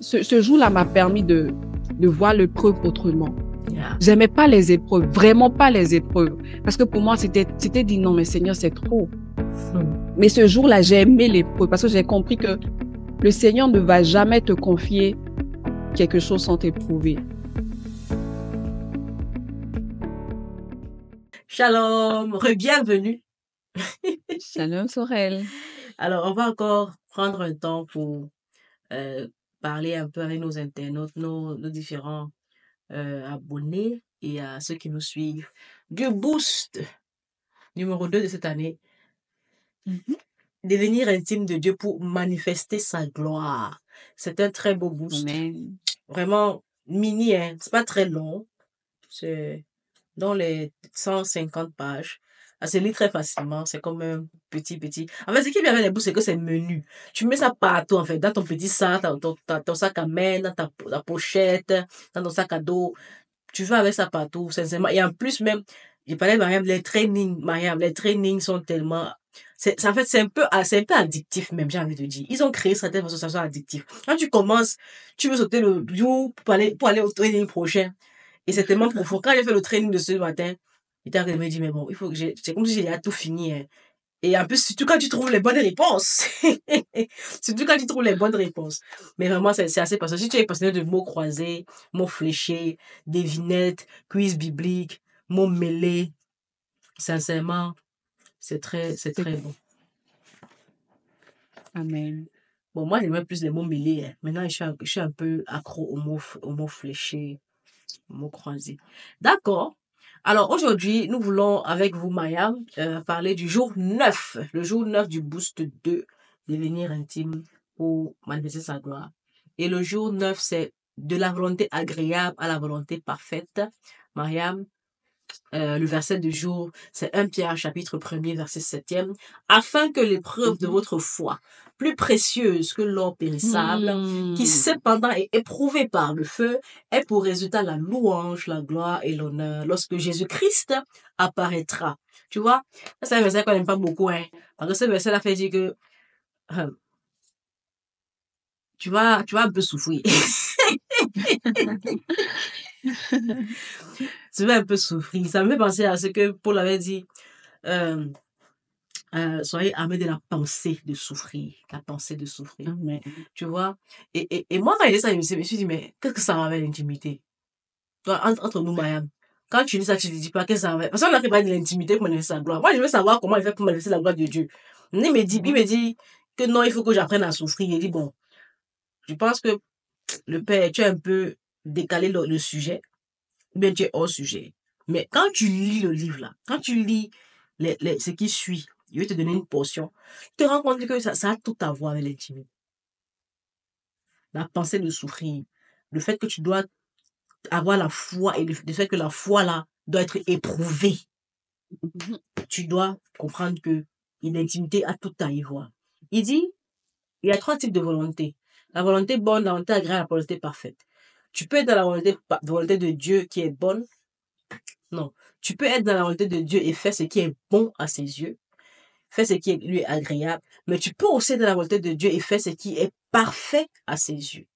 ce jour-là m'a permis de voir l'épreuve autrement. Yeah. J'aimais pas les épreuves, vraiment pas les épreuves. Parce que pour moi, c'était dit non, mais Seigneur, c'est trop. Mais ce jour-là, j'ai aimé l'épreuve parce que j'ai compris que le Seigneur ne va jamais te confier quelque chose sans t'éprouver. Shalom, bienvenue. Shalom, Sorel. Alors, on va encore prendre un temps pour parler un peu avec nos internautes, nos différents abonnés et à ceux qui nous suivent du boost numéro 2 de cette année. Devenir intime de Dieu pour manifester sa gloire. C'est un très beau boost. Amen. Vraiment mini, hein. C'est pas très long. C'est dans les 150 pages. Ça se lit très facilement. C'est comme un petit. En fait, ce qui est bien avec les boosts, c'est que c'est menu. Tu mets ça partout, en fait. Dans ton petit sac, ton sac à main, dans ta pochette, dans ton sac à dos. Tu vas avec ça partout, sincèrement. Et en plus, même, j'ai parlé de Mariam, les trainings sont tellement... En fait, c'est un peu addictif même, j'ai envie de dire. Ils ont créé ça de telle façon que ça soit addictif. Quand tu commences, tu veux sauter le jour pour aller au training prochain. Et c'est tellement profond. Quand j'ai fait le training de ce matin, il t'a me dit, mais bon, il faut que c'est comme si j'ai tout fini. Hein. Et en plus, surtout quand tu trouves les bonnes réponses. Surtout quand tu trouves les bonnes réponses. Mais vraiment, c'est assez passionné. Si tu es passionné de mots croisés, mots fléchés, devinettes, quiz biblique, mots mêlés, sincèrement, c'est très bon. Amen. Bon, moi, j'aimais plus les mots mêlés. Hein. Maintenant, je suis un peu accro aux mots fléchés, aux mots croisés. D'accord. Alors, aujourd'hui, nous voulons, avec vous, Maya, parler du jour 9. Le jour 9 du boost 2, devenir intime pour manifester sa gloire. Et le jour 9, c'est de la volonté agréable à la volonté parfaite. Mariam, le verset du jour, c'est 1 Pierre chapitre 1er, verset 7e. Afin que l'épreuve de votre foi, plus précieuse que l'or périssable, qui cependant est éprouvée par le feu, ait pour résultat la louange, la gloire et l'honneur lorsque Jésus-Christ apparaîtra. Tu vois, c'est un verset qu'on n'aime pas beaucoup, hein. Parce que ce verset-là fait dire que tu vas un peu souffrir. Tu vas un peu souffrir. Ça me fait penser à ce que Paul avait dit. Soyez armés de la pensée de souffrir. La pensée de souffrir. Amen. Tu vois? Et moi, quand il dit ça, je me suis dit, mais qu'est-ce que ça va avec l'intimité? Entre nous, Mayam. Quand tu dis ça, tu ne dis pas qu'est-ce que ça va. Parce qu'on n'a pas de l'intimité pour manifester sa gloire. Moi, je veux savoir comment il fait pour manifester la gloire de Dieu. Il me dit que non, il faut que j'apprenne à souffrir. Il dit, bon, je pense que le père, tu as un peu décalé le sujet, ou bien tu es hors sujet. Mais quand tu lis le livre là, quand tu lis ce qui suit, je vais te donner une portion, tu te rends compte que ça a tout à voir avec l'intimité. La pensée de souffrir, le fait que tu dois avoir la foi et le fait que la foi là doit être éprouvée. Tu dois comprendre que l'intimité a tout à y voir. Il dit, il y a 3 types de volonté. La volonté bonne, la volonté agréable, la volonté parfaite. Tu peux être dans la volonté de Dieu qui est bonne. Non. Tu peux être dans la volonté de Dieu et faire ce qui est bon à ses yeux. Faire ce qui lui est agréable. Mais tu peux aussi être dans la volonté de Dieu et faire ce qui est parfait à ses yeux.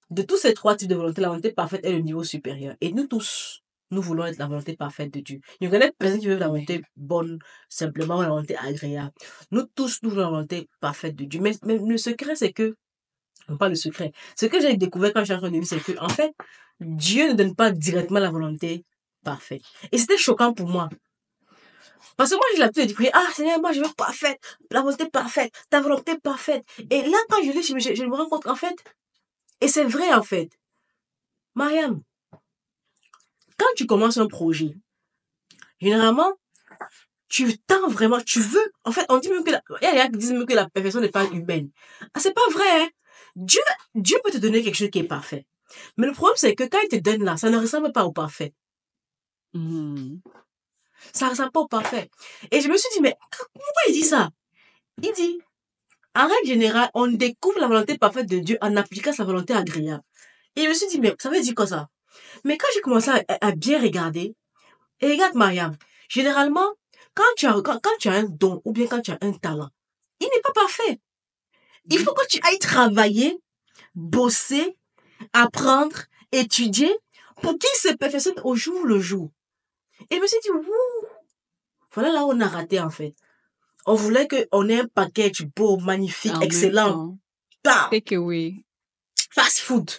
De tous ces 3 types de volonté, la volonté parfaite est le niveau supérieur. Et nous tous, nous voulons être la volonté parfaite de Dieu. Il y a des personnes qui veulent la volonté bonne, simplement, ou la volonté agréable. Nous tous, nous voulons la volonté parfaite de Dieu. Mais le secret, c'est que, non pas le secret, ce que j'ai découvert quand je suis en train de lire, c'est que, en fait, Dieu ne donne pas directement la volonté parfaite. Et c'était choquant pour moi. Parce que moi, j'ai l'habitude de dire, ah, Seigneur, moi, je veux parfaite, la volonté parfaite, ta volonté parfaite. Et là, quand je lis, je me rends compte, en fait, et c'est vrai, en fait. Mariam, quand tu commences un projet, généralement, tu tends vraiment, tu veux, en fait, on dit même que, il y a qui disent même que la perfection n'est pas humaine. Ah, c'est pas vrai, hein. Dieu peut te donner quelque chose qui est parfait. Mais le problème, c'est que quand il te donne là, ça ne ressemble pas au parfait. Ça ne ressemble pas au parfait. Et je me suis dit, mais pourquoi il dit ça? Il dit, en règle générale, on découvre la volonté parfaite de Dieu en appliquant sa volonté agréable. Et je me suis dit, mais ça veut dire quoi ça? Mais quand j'ai commencé à bien regarder, et regarde Mariam, généralement, quand tu as un don ou bien quand tu as un talent, il n'est pas parfait. Il faut que tu ailles travailler bosser, apprendre, étudier pour qu'il se perfectionne au jour le jour. Et je me suis dit, wouh, voilà là où on a raté en fait. On voulait qu'on ait un package beau, magnifique, En même excellent. temps, Bam! take away, Fast food.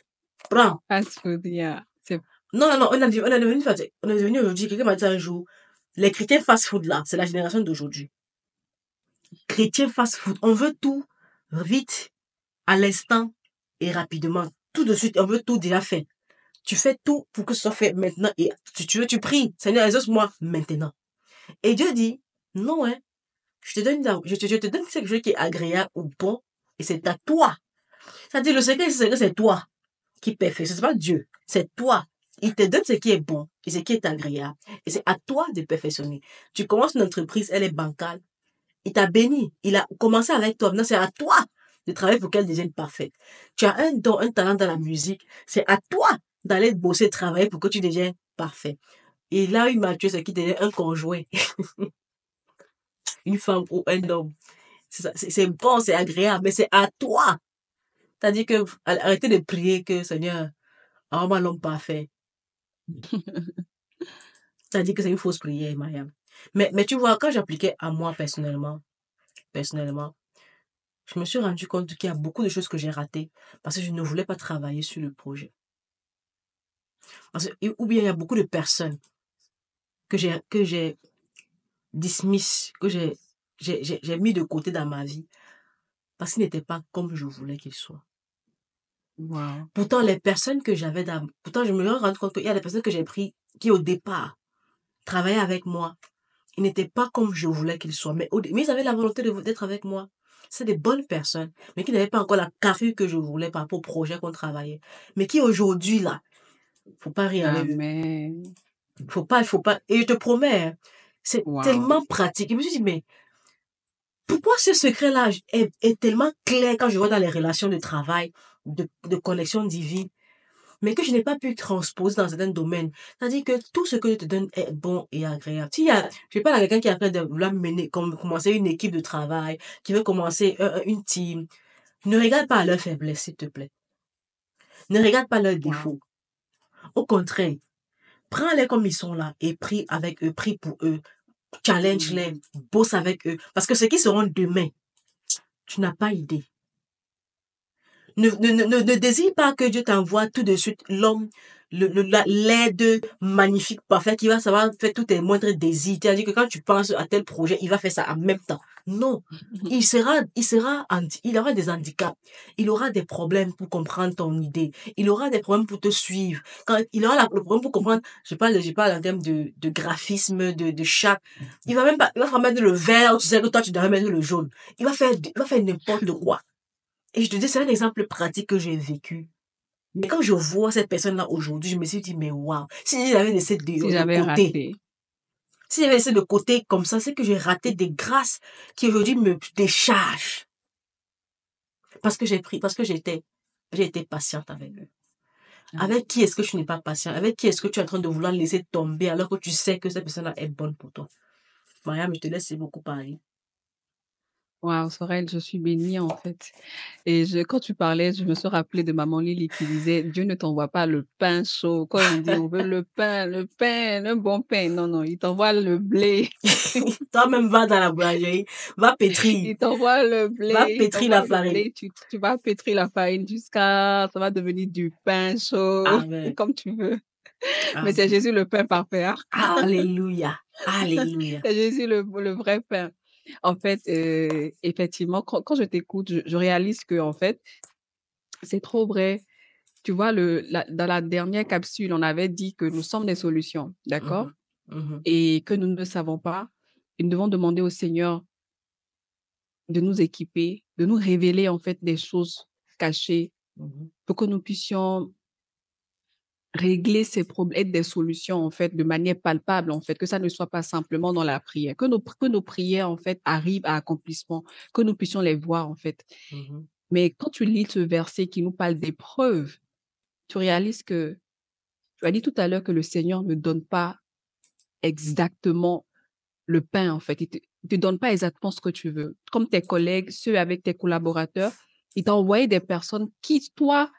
Prends. fast food, yeah. C'est Non, on est devenu aujourd'hui, quelqu'un m'a dit un jour, les chrétiens fast food là, c'est la génération d'aujourd'hui. Chrétiens fast food, on veut tout vite, à l'instant et rapidement. Tout de suite, on veut tout déjà fait. Tu fais tout pour que ce soit fait maintenant et si tu veux, tu pries. Seigneur, exauce-moi maintenant. Et Dieu dit, non, hein, je te donne quelque chose qui est agréable ou bon et c'est à toi. C'est-à-dire, le secret, c'est toi qui perfectionne. C'est pas Dieu, c'est toi. Il te donne ce qui est bon et ce qui est agréable. Et c'est à toi de perfectionner. Tu commences une entreprise, elle est bancale. Il t'a béni. Il a commencé avec toi. Maintenant, c'est à toi de travailler pour qu'elle devienne parfaite. Tu as un don, un talent dans la musique. C'est à toi d'aller bosser, travailler pour que tu deviennes parfait. Et là, il m'a tué ce qui devient un conjoint, une femme ou un homme. C'est bon, c'est agréable, mais c'est à toi. C'est-à-dire que arrêtez de prier que Seigneur, envoie l'homme parfait. C'est-à-dire que c'est une fausse prière, Mariam. Mais tu vois, quand j'appliquais à moi personnellement, je me suis rendu compte qu'il y a beaucoup de choses que j'ai ratées parce que je ne voulais pas travailler sur le projet. Ou bien il y a beaucoup de personnes que j'ai dismiss, j'ai mis de côté dans ma vie parce qu'ils n'étaient pas comme je voulais qu'ils soient. wow. Pourtant, les personnes que j'avais pourtant, je me suis rendu compte qu'il y a des personnes que j'ai pris qui, au départ, travaillaient avec moi. Ils n'étaient pas comme je voulais qu'ils soient, mais ils avaient la volonté d'être avec moi. C'est des bonnes personnes, mais qui n'avaient pas encore la carrure que je voulais par rapport au projet qu'on travaillait. Mais qui aujourd'hui, là, faut pas rire avec eux. Amen. Faut pas. Et je te promets, hein, c'est Wow. tellement pratique. Et je me suis dit, mais pourquoi ce secret-là est tellement clair quand je vois dans les relations de travail, de connexion divine, mais que je n'ai pas pu transposer dans certains domaines. C'est-à-dire que tout ce que je te donne est bon et agréable. Je parle à quelqu'un qui est en train de vouloir commencer une équipe de travail, qui veut commencer une team, ne regarde pas leurs faiblesses, s'il te plaît. Ne regarde pas leurs défauts. Au contraire, prends-les comme ils sont là et prie avec eux, prie pour eux, challenge-les, bosse avec eux. Parce que ce qui seront demain, tu n'as pas idée. Ne désire pas que Dieu t'envoie tout de suite l'homme, l'aide magnifique, parfait, qui va savoir faire tous tes moindres désirs. C'est-à-dire que quand tu penses à tel projet, il va faire ça en même temps. Non. Il aura des handicaps. Il aura des problèmes pour comprendre ton idée. Il aura des problèmes pour te suivre. Il aura le problème pour comprendre, je parle en termes de graphisme, de chat. Il va mettre le vert, tu sais que toi, tu devrais mettre le jaune. Il va faire n'importe quoi. Et je te dis, c'est un exemple pratique que j'ai vécu. Mais quand je vois cette personne-là aujourd'hui, je me suis dit, mais waouh, si j'avais laissé de côté, raté. si j'avais laissé de côté comme ça, c'est que j'ai raté des grâces qui aujourd'hui me déchargent. Parce que j'ai été patiente avec eux. Avec qui est-ce que tu n'es pas patient? Avec qui est-ce que tu es en train de vouloir laisser tomber alors que tu sais que cette personne-là est bonne pour toi? Mariam, je te laisse beaucoup parler. Wow, Sorel, je suis bénie en fait. Et quand tu parlais, je me suis rappelée de maman Lily qui disait, Dieu ne t'envoie pas le pain chaud. Quand on dit on veut le pain, le bon pain. Non, non, il t'envoie le blé. Toi-même, va dans la boulangerie, va pétrir. Il t'envoie le blé. Va pétrir la farine. Tu vas pétrir la farine jusqu'à, ça va devenir du pain chaud. Amen. Comme tu veux. Amen. Mais c'est Jésus le pain parfait. Hein? Alléluia. Alléluia. C'est Jésus le vrai pain. En fait, effectivement, quand je t'écoute, je réalise que, en fait, c'est trop vrai. Tu vois, dans la dernière capsule, on avait dit que nous sommes des solutions, d'accord? Et que nous ne savons pas. Et nous devons demander au Seigneur de nous équiper, de nous révéler, en fait, des choses cachées pour que nous puissions régler ces problèmes, être des solutions, en fait, de manière palpable, en fait, que ça ne soit pas simplement dans la prière, que nos prières, en fait, arrivent à accomplissement, que nous puissions les voir, en fait. Mais quand tu lis ce verset qui nous parle d'épreuves, tu réalises que, tu as dit tout à l'heure que le Seigneur ne donne pas exactement le pain, en fait. Il te donne pas exactement ce que tu veux. Comme tes collègues, ceux avec tes collaborateurs, Il t'a envoyé des personnes qui, toi,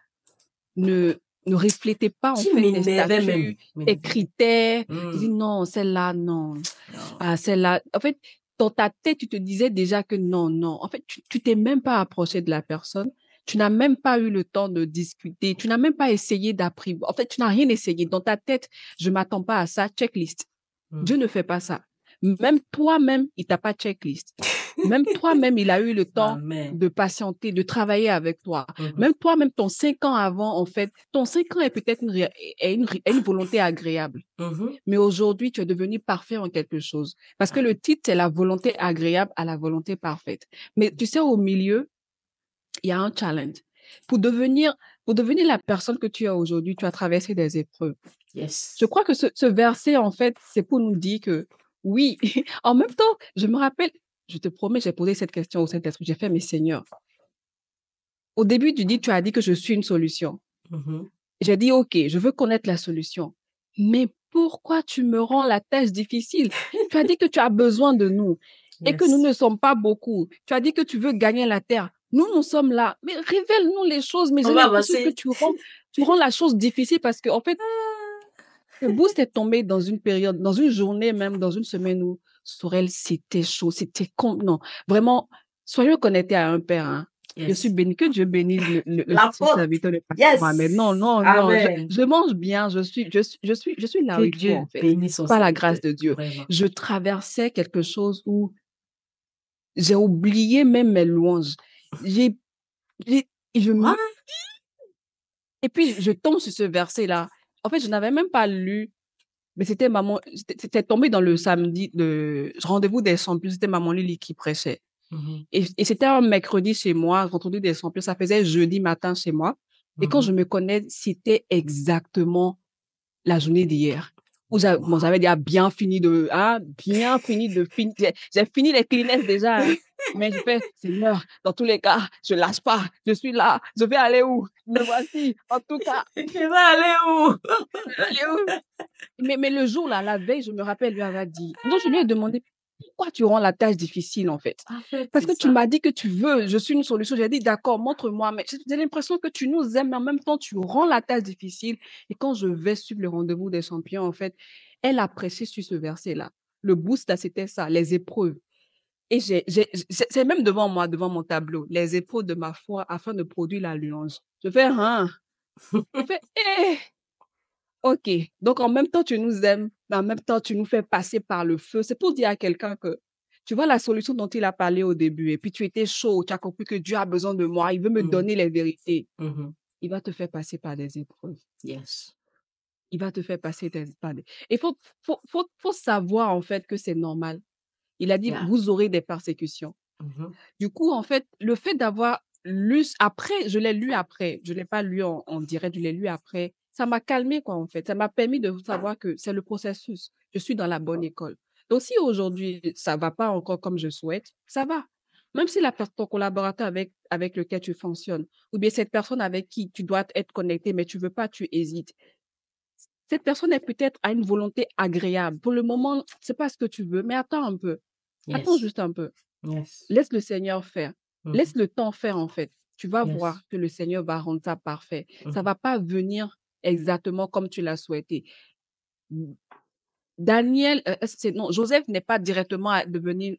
ne reflétaient pas, en Qui fait, tes m'énervait statuts, même. tes M'énervait. critères. Tu dis, Mm. non, celle-là, non. Non. Ah, celle-là. En fait, dans ta tête, tu te disais déjà que non, non. En fait, tu t'es même pas approché de la personne. Tu n'as même pas eu le temps de discuter. Tu n'as même pas essayé d'apprivoiser. En fait, tu n'as rien essayé. Dans ta tête, je m'attends pas à ça. Checklist. Mm. Dieu ne fait pas ça. Même toi-même, il t'a pas checklist. Même toi-même, il a eu le temps Amen. de patienter, de travailler avec toi. Mhm. Même toi-même, ton 5 ans avant, en fait, ton 5 ans est peut-être une volonté agréable. Mhm. Mais aujourd'hui, tu es devenu parfait en quelque chose. Parce que le titre, c'est la volonté agréable à la volonté parfaite. Mais tu sais, au milieu, il y a un challenge. Pour devenir la personne que tu es aujourd'hui, tu as traversé des épreuves. Yes. Je crois que ce verset, en fait, c'est pour nous dire que oui, en même temps, je me rappelle, je te promets, j'ai posé cette question au Saint-Esprit. J'ai fait, mais Seigneur, au début tu as dit que je suis une solution. Mhm. J'ai dit, OK, je veux connaître la solution. Mais pourquoi tu me rends la tâche difficile? Tu as dit que tu as besoin de nous et que nous Yes. ne sommes pas beaucoup. Tu as dit que tu veux gagner la terre. Nous sommes là. Mais révèle-nous les choses. Mais On j'ai va l'impression que avancer. tu rends la chose difficile parce que, en fait, le boost est tombé dans une période, dans une journée même, dans une semaine où Sorel, c'était chaud, non, vraiment, soyons connectés à un Père, hein. Je suis Yes. béni, que Dieu bénisse le La son faute. serviteur de Yes. Mohamed. Non, non, non, Amen. je mange bien, je suis là Que où il faut, Dieu en fait, bénisse son par la serviteur. grâce de Dieu. Vraiment. Je traversais quelque chose où j'ai oublié même mes louanges. J'ai, j'ai, je me, Ouais. et puis je tombe sur ce verset-là. En fait, je n'avais même pas lu. Mais c'était tombé dans le samedi, le rendez-vous des sans-plus, c'était Maman Lily qui prêchait. Mhm. Et c'était un mercredi chez moi, rendez-vous des sans-plus, ça faisait jeudi matin chez moi. Et quand Mhm. je me connais, c'était exactement la journée d'hier. Où j'avais déjà bien fini de finir. J'ai fini les Kleenex déjà, hein. Mais je fais, Seigneur, dans tous les cas, je lâche pas. Je suis là. Je vais aller où? Me voici. En tout cas, Je vais aller où? je vais aller où? Mais le jour là, la veille, je me rappelle, lui avait dit. Donc, je lui ai demandé, pourquoi tu rends la tâche difficile, en fait? En fait, Parce c'est que tu ça. m'as dit que tu veux, je suis une solution. J'ai dit, d'accord, montre-moi. Mais j'ai l'impression que tu nous aimes, mais en même temps, tu rends la tâche difficile. Et quand je vais suivre le rendez-vous des champions, en fait, elle a prêché sur ce verset-là. Le boost, là, c'était ça, les épreuves. Et c'est même devant moi, devant mon tableau, les épreuves de ma foi afin de produire la louange. Je fais, hein? Je fais, eh! OK. Donc, en même temps, tu nous aimes, mais en même temps, tu nous fais passer par le feu. C'est pour dire à quelqu'un que, tu vois la solution dont il a parlé au début, et puis tu étais chaud, tu as compris que Dieu a besoin de moi, il veut me Mhm. donner les vérités. Mhm. Il va te faire passer par des épreuves. Yes. Il va te faire passer par des... Il faut savoir, en fait, que c'est normal. Il a dit, Yeah. vous aurez des persécutions. Mhm. Du coup, en fait, le fait d'avoir lu, après, je l'ai lu après, je ne l'ai pas lu en direct, je l'ai lu après, ça m'a calmé, quoi, en fait. Ça m'a permis de savoir que c'est le processus. Je suis dans la bonne école. Donc, si aujourd'hui, ça va pas encore comme je souhaite, ça va. Même si ton collaborateur avec lequel tu fonctionnes, ou bien cette personne avec qui tu dois être connecté, mais tu veux pas, tu hésites. Cette personne est peut-être à une volonté agréable. Pour le moment, c'est pas ce que tu veux, mais attends un peu. Attends Yes. juste un peu. Yes. Laisse le Seigneur faire. Mhm. Laisse le temps faire, en fait. Tu vas Yes. voir que le Seigneur va rendre ça parfait. Ça Mhm. va pas venir exactement comme tu l'as souhaité. Daniel, non, Joseph n'est pas directement devenu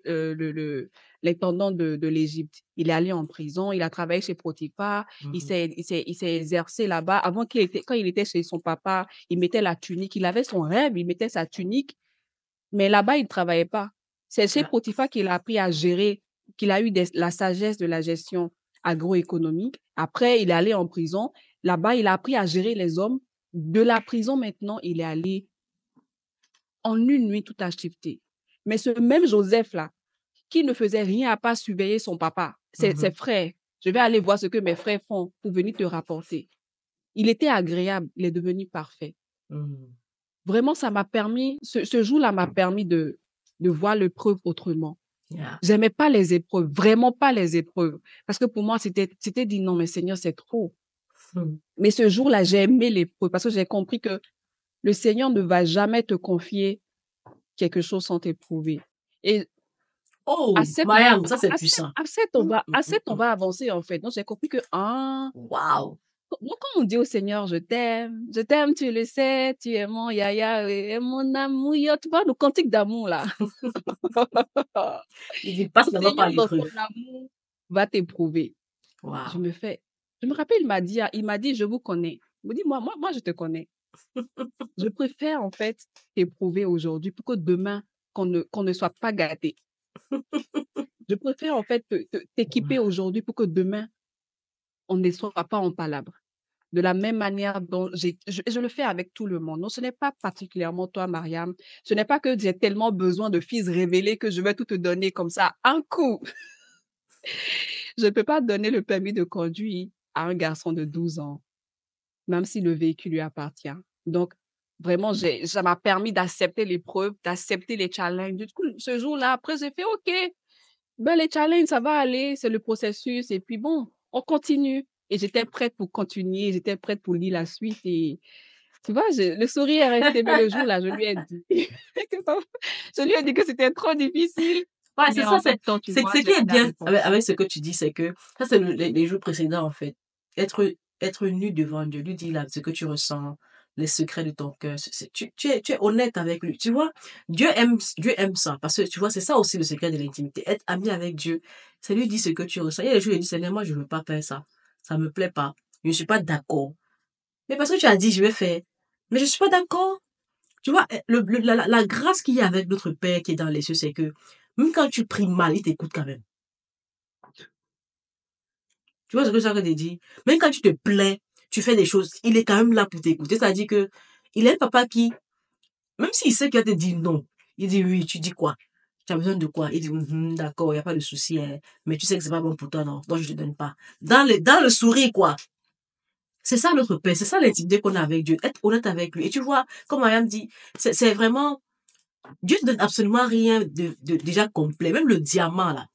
l'intendant de l'Égypte. Il est allé en prison, il a travaillé chez Potiphar, il Mhm. s'est exercé là-bas. Quand il était chez son papa, il mettait la tunique. Il avait son rêve, il mettait sa tunique, mais là-bas, il ne travaillait pas. C'est chez Yeah. Potiphar qu'il a appris à gérer, qu'il a eu la sagesse de la gestion agroéconomique. Après, il est allé en prison. Là-bas, il a appris à gérer les hommes. De la prison, maintenant, il est allé en une nuit, tout a shifté. Mais ce même Joseph-là, qui ne faisait rien à part surveiller son papa, ses Mhm. frères, je vais aller voir ce que mes frères font pour venir te rapporter. Il était agréable, il est devenu parfait. Mhm. Vraiment, ça m'a permis, ce jour-là m'a permis de voir l'épreuve autrement. Yeah. J'aimais pas les épreuves, vraiment pas les épreuves. Parce que pour moi, c'était dit non, mais Seigneur, c'est trop. Mhm. Mais ce jour-là, j'ai aimé l'épreuve parce que j'ai compris que le Seigneur ne va jamais te confier quelque chose sans t'éprouver. Et Oh, Accepte, Mariam, ça c'est accepte, puissant. accepte, on va avancer, en fait. Donc, j'ai compris que, Waouh. donc, quand on dit au Seigneur, je t'aime, tu le sais, tu es mon yaya, et mon amour, tu parles de cantique d'amour, là. Il dit, passe Le d'abord par Seigneur, dans son l'épreuve. amour, va t'éprouver. Waouh. Je me rappelle, il m'a dit, je vous connais. Il me dit, moi, je te connais. Je préfère, en fait, t'éprouver aujourd'hui pour que demain, qu'on ne soit pas gâté. Je préfère, en fait, t'équiper aujourd'hui pour que demain, on ne soit pas en palabre. De la même manière dont je le fais avec tout le monde. Non, ce n'est pas particulièrement toi, Mariam. Ce n'est pas que j'ai tellement besoin de fils révélés que je vais tout te donner comme ça, un coup. Je ne peux pas donner le permis de conduire à un garçon de 12 ans, même si le véhicule lui appartient. Donc, vraiment, ça m'a permis d'accepter l'épreuve, d'accepter les challenges. Du coup, ce jour-là, après, j'ai fait, OK, ben, les challenges, ça va aller, c'est le processus. Et puis bon, on continue. Et j'étais prête pour continuer, j'étais prête pour lire la suite. Et tu vois, le sourire est resté, mais le jour-là, je lui ai dit, je lui ai dit que c'était trop difficile. Ouais, c'est Mais ça, en même temps, tu c'est vois, ce qui j'ai est eu la bien réponse. avec ce que tu dis, c'est que ça, c'est les jours précédents, en fait. Être nu devant Dieu, lui dire là, ce que tu ressens, les secrets de ton cœur. Tu es honnête avec lui. Tu vois, Dieu aime ça. Parce que tu vois, c'est ça aussi le secret de l'intimité. Être ami avec Dieu, c'est lui dire ce que tu ressens. Il y a des jours, il dit, Seigneur, moi, je ne veux pas faire ça. Ça me plaît pas. Je ne suis pas d'accord. Mais parce que tu as dit, je vais faire. Mais je suis pas d'accord. Tu vois, la grâce qu'il y a avec notre Père qui est dans les cieux, c'est que même quand tu pries mal, il t'écoute quand même. Tu vois ce que ça veut dire? Même quand tu te plains, tu fais des choses, il est quand même là pour t'écouter. C'est-à-dire que il est un papa qui, même s'il sait qu'il va te dire non, il dit oui, tu dis quoi? Tu as besoin de quoi? Il dit d'accord, il n'y a pas de souci, hein, mais tu sais que c'est pas bon pour toi, non, donc je te donne pas. Dans le sourire, quoi. C'est ça notre Père, c'est ça l'intimité qu'on a avec Dieu, être honnête avec lui. Et tu vois, comme Mariam dit, c'est vraiment Dieu ne donne absolument rien de déjà complet. Même le diamant, là,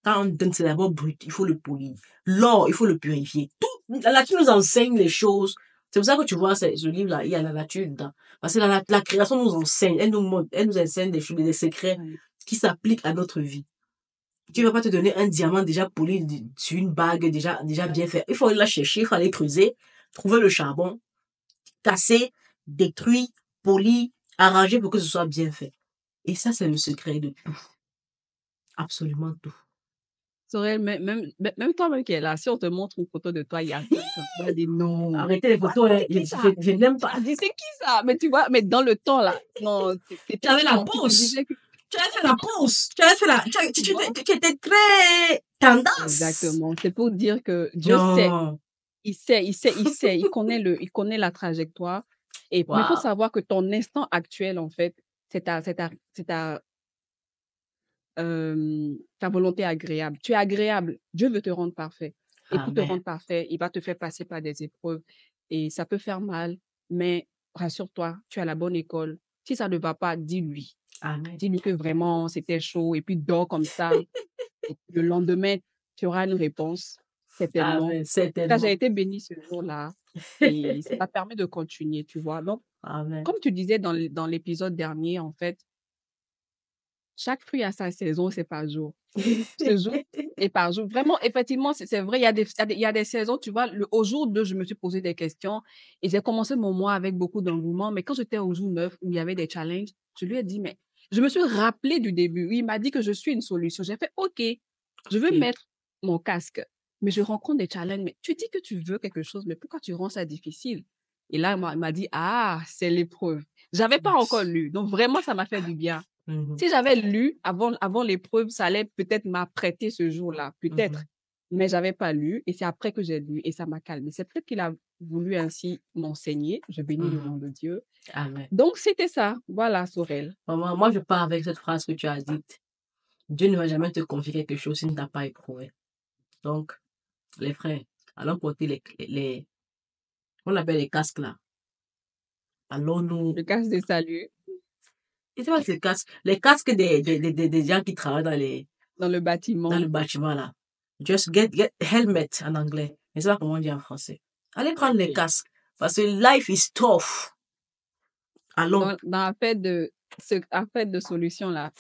quand on donne, c'est d'abord brut, il faut le polir. L'or, il faut le purifier. Tout, la nature nous enseigne les choses. C'est pour ça que tu vois, ce livre-là, il y a la nature dedans. Parce que la création nous enseigne, elle nous montre, elle nous enseigne des choses, des secrets qui s'appliquent à notre vie. Tu ne vas pas te donner un diamant déjà poli sur une bague déjà bien fait. Il faut aller la chercher, il faut aller creuser, trouver le charbon, casser, détruire, polir, arranger pour que ce soit bien fait. Et ça, c'est le secret de tout. Absolument tout. Sorel, même toi-même qui es là, si on te montre une photo de toi, il y a un truc, on va dire non. Arrêtez les photos, hein. Je n'aime pas. Tu dis, c'est qui ça? Mais tu vois, mais dans le temps, là, non, Tu avais la tu te pause. disais que... Tu avais fait la pause. Tu avais fait tu étais très tendance. Exactement. C'est pour dire que Dieu sait. Non. Il sait, il connaît la trajectoire. Mais il faut Waouh. savoir que ton instant actuel, en fait, c'est ta volonté agréable. Tu es agréable. Dieu veut te rendre parfait. Et pour te Amen. rendre parfait, il va te faire passer par des épreuves. Et ça peut faire mal, mais rassure-toi, tu as la bonne école. Si ça ne va pas, dis-lui. Amen. Dis-lui que vraiment, c'était chaud et puis dors comme ça. Et le lendemain, tu auras une réponse, certainement. Amen. Là, Certainement. j'ai été bénie ce jour-là et ça m'a permis de continuer, tu vois. Donc, Amen. comme tu disais dans l'épisode dernier, en fait, chaque fruit a sa saison, c'est par jour. Ce jour est par jour. Vraiment, effectivement, c'est vrai, il y a des saisons, tu vois, au jour 2, je me suis posé des questions et j'ai commencé mon mois avec beaucoup d'engouement. Mais quand j'étais au jour 9, où il y avait des challenges, je lui ai dit, mais je me suis rappelé du début. Oui, il m'a dit que je suis une solution. J'ai fait, OK, je veux Ok. mettre mon casque, mais je rencontre des challenges. Mais tu dis que tu veux quelque chose, mais pourquoi tu rends ça difficile? Et là, il m'a dit, ah, c'est l'épreuve. J'avais pas encore lu. Donc, vraiment, ça m'a fait du bien. Mhm. Si j'avais lu avant l'épreuve, ça allait peut-être m'apprêter ce jour-là, peut-être. Mhm. Mais j'avais pas lu et c'est après que j'ai lu et ça m'a calmé. C'est peut-être qu'il a voulu ainsi m'enseigner. Je bénis le nom de Dieu. Amen. Donc, c'était ça. Voilà, Sorel. Maman, moi, je pars avec cette phrase que tu as dite. Dieu ne va jamais te confier quelque chose s'il ne t'a pas éprouvé. Donc, les frères, allons porter on appelle les casques là. Allons-nous. Le casque de salut Et c'est pas ces casques, les casques des gens qui travaillent dans le dans bâtiment. le bâtiment là. Just get helmet en anglais. Mais c'est pas comment on dit en français. Allez prendre les Ok. casques. Parce que life is tough. Allons. Dans affaire de solution là.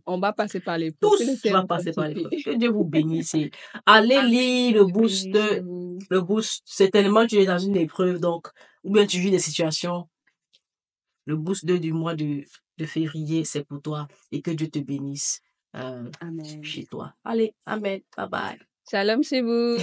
On va passer par l'épreuve. Que le Tous Seigneur va nous passer par fortifie. l'épreuve. Que Dieu vous bénisse. Et allez lire le boost. Le boost, c'est tellement tu es dans une épreuve, donc, ou bien tu vis des situations. Le boost 2 du mois de février, c'est pour toi. Et que Dieu te bénisse Amen. chez toi. Allez, amen. Bye bye. Shalom chez vous.